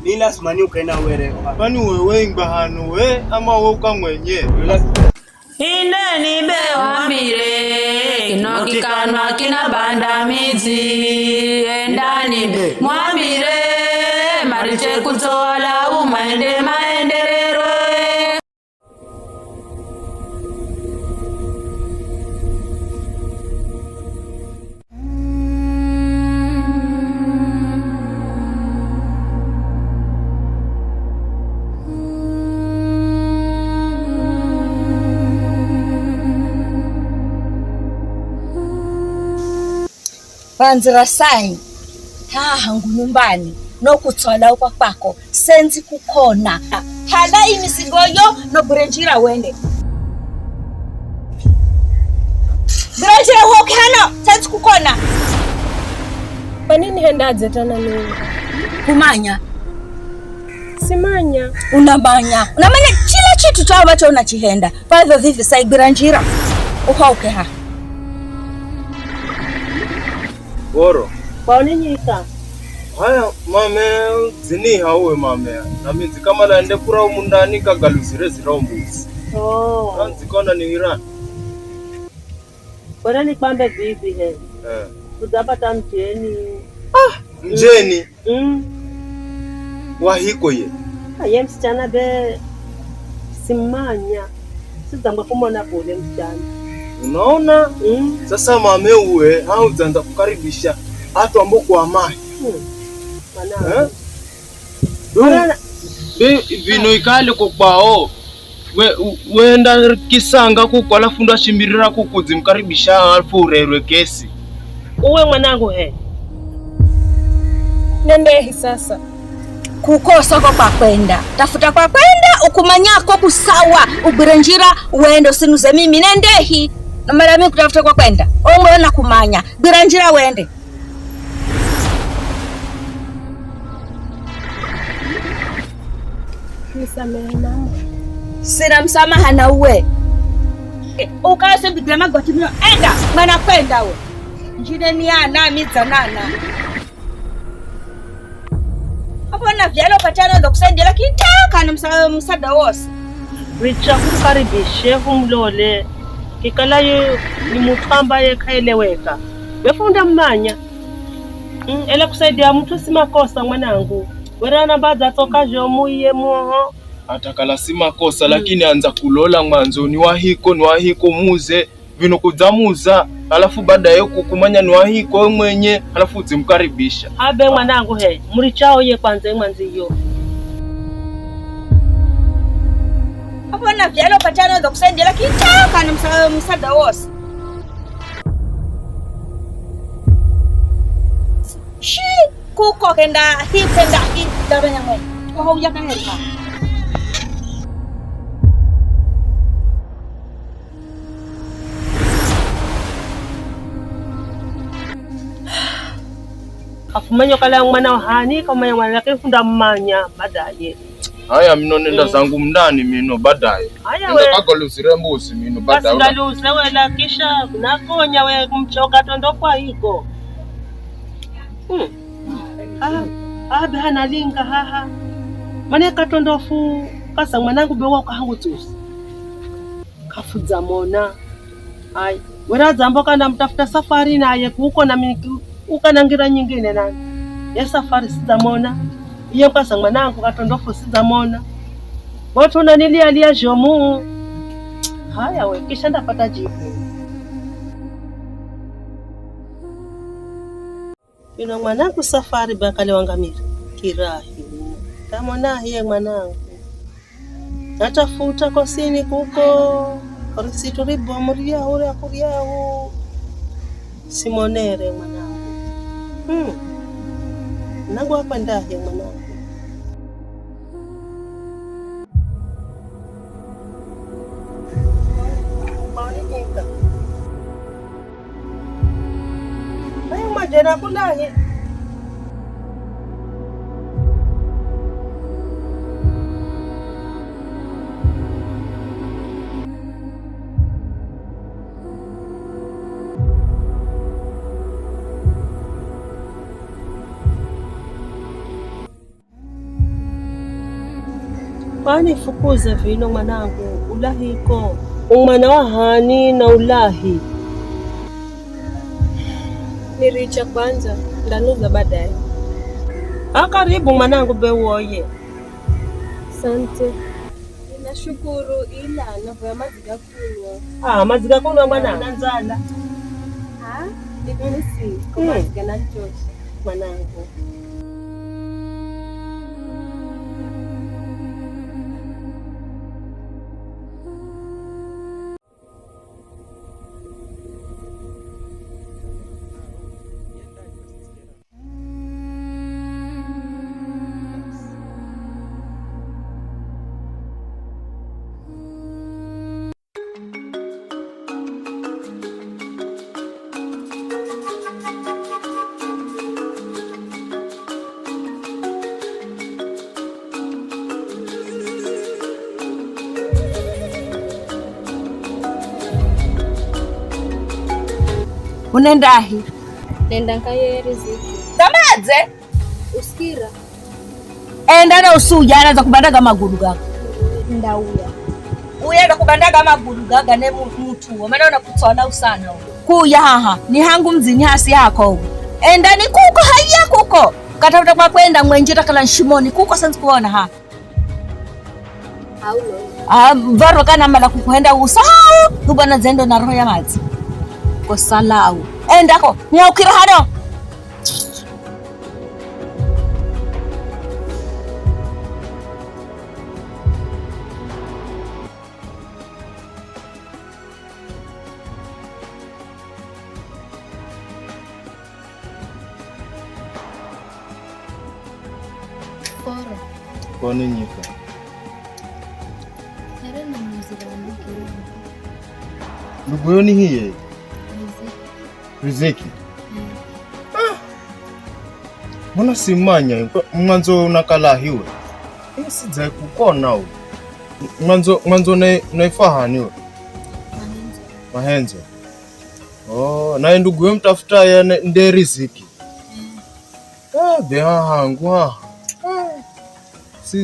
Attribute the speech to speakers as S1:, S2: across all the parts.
S1: Ni lazima ni ukaenda were.
S2: Kwani wewe ingahanu we ama wewe ukamwenye?
S3: Indeni bewambire kinokikanwa kina bandamizi endani be mwambire mariche kutoala umaende maendelero.
S4: Vanzira sai hangu nyumbani no kutswala kwa kwako senzi kukhona hala imisigoyo no burenjira wende burenjira hokano senzi kukhona.
S5: Kwa nini hendaze tena mimi?
S4: Kumanya
S5: simanya
S4: unamanya kila kitu cha ambacho unachihenda kwa hivyo vivi sai burenjira uhauke ha
S2: Boro.
S5: kwa nini ika
S2: Haya mame zini hauwe mame. Na mizi kama laende kura umundani kagaluzire zirombuzi. Nzikona ni Iran.
S5: Bora ni kwambe vipi he? Tudapata mjeni.
S2: Mjeni? Wahiko ye?
S5: Aye msichana be simanya. Sizamba kumona kule msichana.
S2: Unaona? Sasa mame uwe hau zanza kukaribisha hatu ambao kwa amai. Vino ikale kukwao wenda kisanga kuko alafu ndo ashimbirira kukuzi mkaribisha alafu urerwe kesi.
S5: Uwe mwanangu he. Nendehi sasa.
S4: Kukosa kwa kwenda tafuta kwa kwenda ukumanyako kusawa uburenjira uende usinuze mimi nendehi na mara mimi kutafuta kwa kwenda ongo na kumanya burenjira uende.
S5: Nisamehe mama.
S4: Sina msamaha na uwe. Ukase bigira magoti myo enda mwana kwenda we. Njine ni ana mizanana. Hapana vyalo patano ndo kusaidia lakini taka na msada wose.
S5: Richa kukaribishe humlole. Kikala yu ni mtu ambaye kaeleweka. Wefunda mmanya. Ele kusaidia mtu si makosa mwanangu. Werana baza toka jomu iye muho.
S2: Atakala si makosa lakini anza kulola mwanzo ni wahiko muze vino kuzamuza alafu baadaye kukumanya ni wahiko mwenye alafu uzimkaribisha.
S5: Abe mwanangu he murichao ye kwanza mwanziyo.
S4: Hapana vyalo patano ndo kusaidia lakini taka na msada wose. Shi kuko kenda hipenda daranya mwe kwa hauja kaherika.
S5: Afumanyo kala mwana hani kama mwana lakini funda mmanya baadaye.
S2: Haya mino nenda zangu mndani mino baadaye. Nenda kagaluzire mbuzi mino baadaye.
S5: Kagaluzire wela kisha nakonya we kumchoka tondo kwa hiko. Abe hana linga haha. Mane katondofu kasa mwanangu bewa kwa hangu tusi. Kafuza mona. Ai, wera zamboka na mtafuta safari na ye kuko na miki ukanangira nyingine nani. Ya safari sizamona. Iyo kasa mwanangu katondofu sizamona. Watu unanilia jomu. Haya we kisha ndapata jibu. Ino mwanangu safari bakale wangamira kirahi. Tamona hiye mwanangu. Natafuta kosini kuko orisitu ribo amuria ure akuriao. Simonere mwanangu. Nangu hapa ndahe mwanangu. Ayo majera kulahi. Kwani fukuze vino mwanangu ulahiko. Umwana wa hani na ulahi.
S1: Niricha kwanza ndanuza baadaye.
S5: Karibu mwanangu bewoye.
S1: Asante. Nashukuru ila navya mazi gakunywa.
S5: Mazi gakunywa bwana nanzala.
S1: Mimi si kwa mazi ganachosha
S5: Mwanangu.
S4: Unendahi?
S1: Nenda nkaye riziki.
S4: Tamaze?
S1: Usikira.
S4: Enda na usuja anaanza kubandaga maguru gaga.
S1: Ndauya.
S4: Uenda kubandaga maguru gaga ne mtu. Maana unakutsona usana. Kuya haha ni hangu mzini hasi yako. Enda ni kuko haiya kuko. Katafuta kwa kwenda mwenjeta kala nshimoni kuko sanzi kuona ha.
S1: Aulo.
S4: Varo kana mala kukuenda usahau. Kubana zendo na roho ya mazi. Salau endako nyaukira hano
S2: Kwa nini nyika? Ndugu yoni hiye Riziki. Mbona simanya mwanzo unakala hiwe? Hii sijae kukona u. Mwanzo naifahani we? Mahenzo. Na ndugu we mtafuta ya nde Riziki. Beha hangu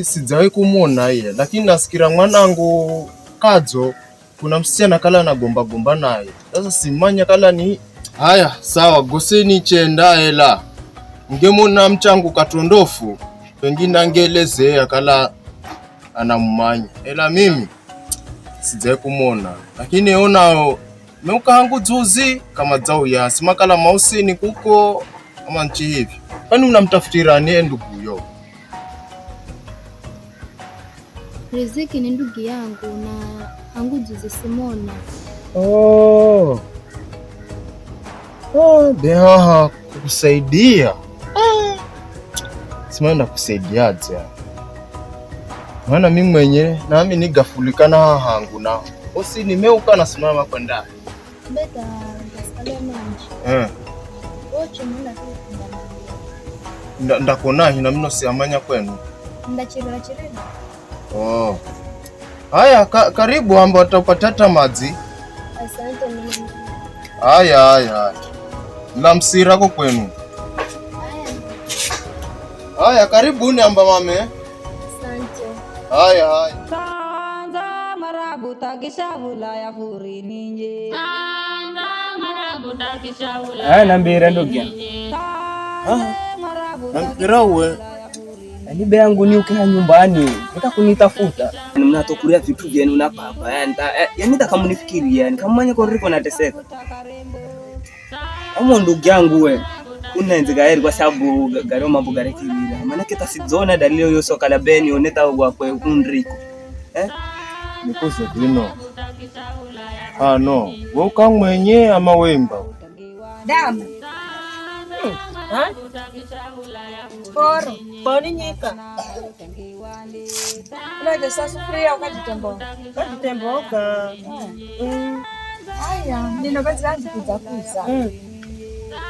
S2: sijae kumona hiye. Lakini nasikira mwanangu Kadzo kuna msichana kala na gomba naye. Sasa simanya kala ni haya sawa goseni chenda hela. Ngemona mchangu katondofu pengine angelezea kala anamumanya. Hela mimi sijae kumona. Lakini ona meuka hangu juzi kama zao ya simakala mausini kuko ama nchi hivi. Kwani unamtafutira ni ndugu yo?
S1: Riziki ni ndugu yangu na hangu juzi simona.
S2: Beha kukusaidia. Simana kusaidiaje? Maana mimi mwenyewe nami nigafulikana hangu na osi nimeuka na simama kwenda.
S1: Beta ngaskale manje. Oche mwana
S2: tu ndakona hina mino siamanya kwenu.
S1: Ndachirira.
S2: Haya karibu amba utapata maji.
S1: Asante mimi.
S2: Haya. La msirako kwenu. Haya karibuni amba mame.
S1: Asante.
S2: Haya.
S3: Kanza marabuta kishavula ya furi ninje. Kanza marabuta kishavula.
S6: Nambira ndugu.
S2: Nambira uwe.
S6: Nibe yangu ni ukiha nyumbani, utakunitafuta. Mnatokulia vitu vyenu na papa. Yani nitakamnifikiri yani kama mwenye koriko nateseka. Amo ndugu yangu we. Unaenze gaeri kwa sababu garo mambo garekirira. Maana kita sizona dalilo yoso kala beni oneta wa kwa unriko.
S2: Nikose dino. No. Woka mwenye ama wemba.
S4: damu
S5: Poro. Poni nyika.
S4: unaje sasa sufuria ukajitemboka.
S5: Kajitemboka.
S4: Haya ndio basi anzi kuzakuza.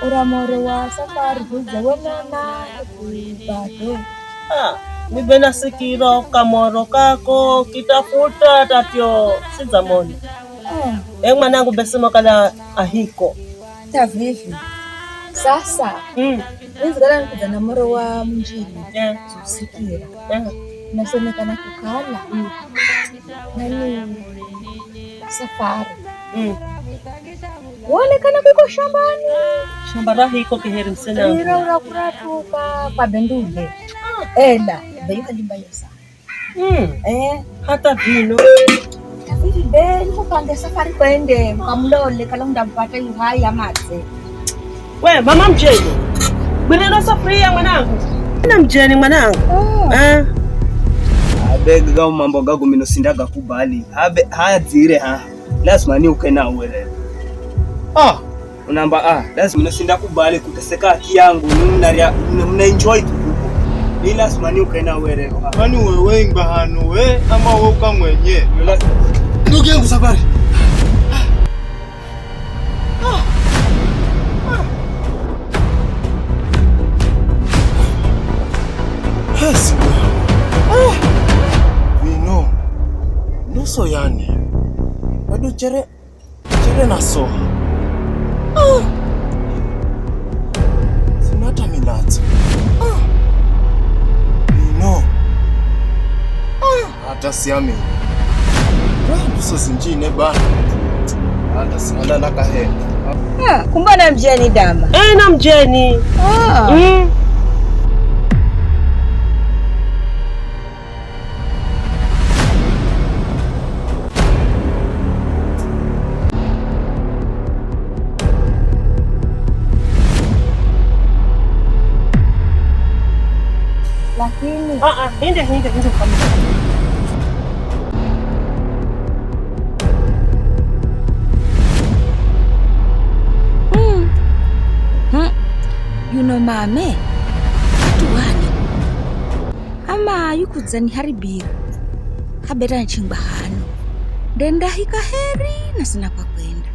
S4: Uramore wa safari kuja wenana bado.
S5: Nibe nasikiro kamoro kako kitafuta tatyo sizamoni. Mwanangu besema kala ahiko.
S4: Tavivi. Sasa. Nizigala nikuja na moro wa mjini. Tusikira. nasemekana kukala nani safari waonekana kuko shambani.
S5: Shamba rahi iko Kiheri msena
S4: ira urakuratuka kwa bendule ela beika limbayo sana
S5: hata vino
S4: tafiri beni kupange safari kwende mkamlole kala ndampata yuhai amatse.
S5: We mama mjeni bwirira safuria mwanangu na mjeni mwanangu
S6: abega ga mambo gago mino sindaga kubali habe hadzire lazima ni ukena uwele unamba lazima mino sinda kubali kuteseka haki yangu mna enjoy tu ni lazima ni ukena uwele
S2: kwani wewe imba hanu we ama wewe ukamwenye ndugu yangu safari vino nuso yani bado chere na soha sinata milata vino hata siami nuso zinjine bana hata sianda nakahe
S4: kumbe na mjeni dama
S5: na mjeni
S4: lakini
S5: hinde
S4: yuno mame tuwani ama yukudzani haribira habera nchingba hano ndenda hika heri na sina kwa kwenda.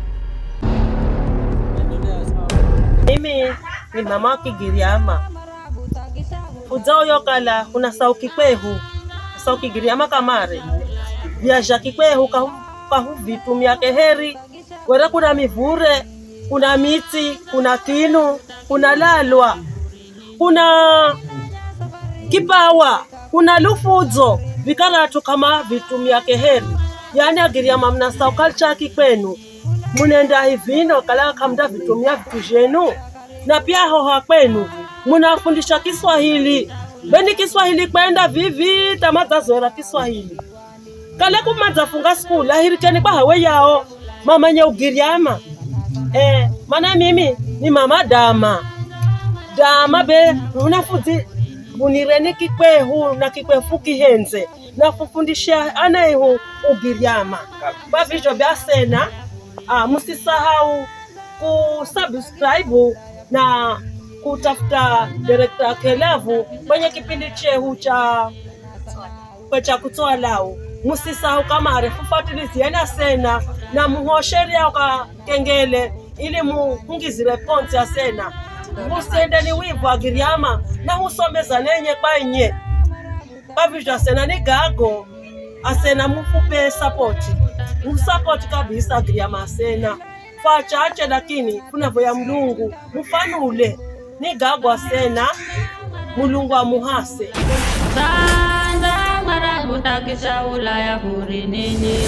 S5: Mimi ni mama Kigiriama udzao yokala kuna sauki kwehu sauki Giriama kamare viaja kikwehu kahu vitu myake heri wera kuna mivure kuna miti kuna tinu kuna lalwa kuna kipawa kuna lufudzo vikaratu kama vitu myake heri yani Agiriama mna sau culture kikwenu munenda hivino kala kamda vitumia vitu jenu na pia hoha kwenu munafundisha Kiswahili beni Kiswahili kwenda vivi tamaza zora Kiswahili kale kumaza funga skula hirikeni kwa hawe yao mama nye Ugiriama mana mimi ni mama dama be unafuzi bunireni kikwehu na kikwefu kihenze na kufundisha anayehu Ugiriama bavijo bya sena musisahau kusubscribe na kutafuta director Kelavu kwenye kipindi chehu cha kutoa lau. Musisahau kama arefufatiliziana sena na muhosheria kwa kengele ili muhungizire ponti ya sena. Musende ni wivu Agiriama na husomeza nenye kwenye bavisha sena ni gago asena mufupe support. Musupport kabisa Agiriama sena fachache lakini kuna voya mlungu mfano ule ni gagwa sena mulungu wa muhase
S3: Sanda marabuta kisha ulaya hurinini